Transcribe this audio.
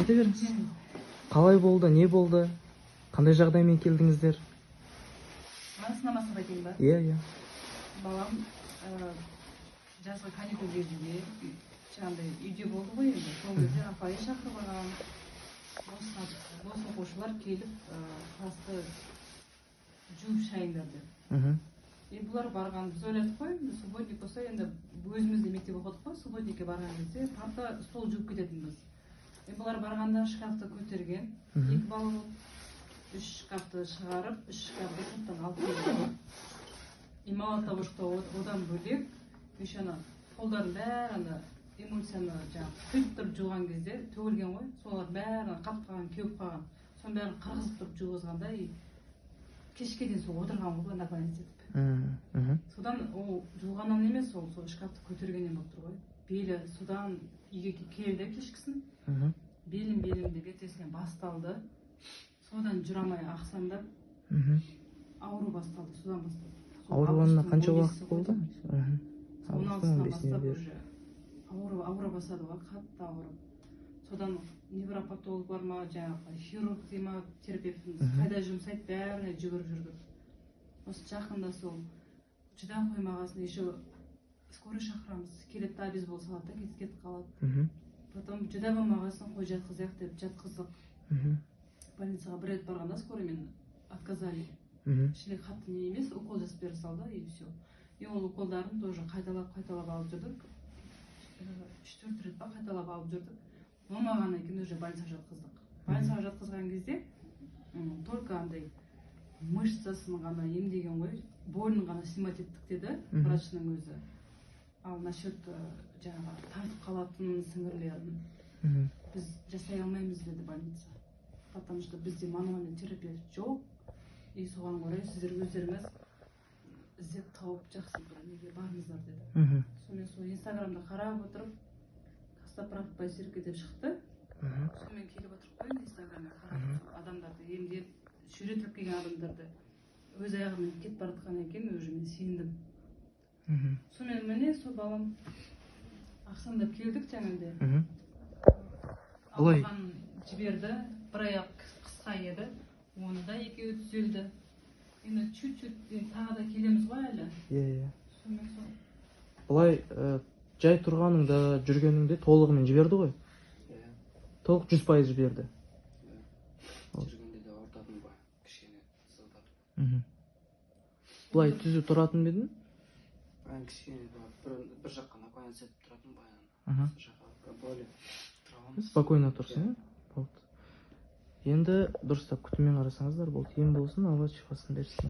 айта беріңіз. Қалай болды, не болды? Қандай жағдаймен келдіңіздер? Сынамасына айтайын ба? Иә. Балам жазғы каникул кезінде жаңағыдай үйде болды ғой енді. Сол кезде апайы шақырып алған. Бос оқушылар келіп класты жуып шайыңдар деп. Бұлар барған, біз ойладық қой, субботник болса енді өзімізде мектеп оқыдық қой, субботникке барған кезде парта стол жуып кететінбіз. Бұлар барғанда шкафты көтерген, 2 бала болып, 3 шкафты шығарып, 3 шкафты сырттан алып келді. Ималатта бошта одан бөлек, ана қолдарын бәрі эмульсияны құйып тұрып жуған кезде төгілген ғой, солар бәрі қатып қалған, кеуіп қалған. Соның бәрін қырғызып тұрып жуғызғанда, кешке дейін сол отырған ғой, напарница етіп. Содан ол жуғаннан емес, ол шкафты көтергеннен болып тұр ғой. Белі содан үйге келді кешкісін. Белім деп ертесіне басталды. Содан жүрамай ақсандап, ауру басталды, содан басталды. Ауруғанына қанша уақыт болды? 16-сынан бастап уже аура басады ғой, қатты ауырып. Содан невропатолог бар ма, жаңағы хирург дейма, терапевтіміз қайда жұмсайды, бәріне жүгіріп жүрдік. Осы жақында сол жүда қоймағасын, еще скорый шақырамыз, келеді да обез бол салады да, кетіп қалады. Потом жүда болмағасын қой жатқызайық деп жатқыздық. Больницаға бір рет барғанда скорыймен отказали. Ішінде қатты не емес, укол жасап бере салды и все. И ол уколдарын тоже қайталап алып жүрдік. 3-4 рет па қайталап алып жүрдік. Болмағаннан кейін уже больницаға жатқыздық. Больницаға жатқызған кезде только андай мышцасын ғана емдеген ғой, бойын ғана снимать еттік деді врачның өзі. Ал насчет жаңағы тартып қалатын сіңірлерін біз жасай алмаймыз деді больница. Потому что бізде мануальный терапевт жоқ. И соған орай сіздер өздеріңіз іздеп тауып жақсы бір неге барыңыздар деді. Сонымен сол инстаграмда қарап отырып, Костоправ Байсерке деп шықты. Сонымен келіп отырып қойын инстаграмда қарап адамдарды емдеп, сүйретіліп келген адамдарды өз аяғымен кетіп баратқан екен, уже мен сендім. Сонымен міне сол балам ақсандап келдік жаңағыдай. Алған жіберді, бір аяқ қысқа еді, оны да екеуі түзелді. Енді чуть-чуть тағы да келеміз ғой әлі. Иә. Бұлай жай тұрғаныңда, жүргеніңде толығымен жіберді ғой? Толық 100% жіберді. Жүргенде де ортадың ба, кішкене сылдап. Бұлай түзу тұратын бедің? Кішкене бір жаққа наклоняться етіп тұратын ба. Спокойно тұрсын, е? Енді дұрыстап күтіммен қарасаңыздар, болды. Ем болсын, Алла шипасын берсін.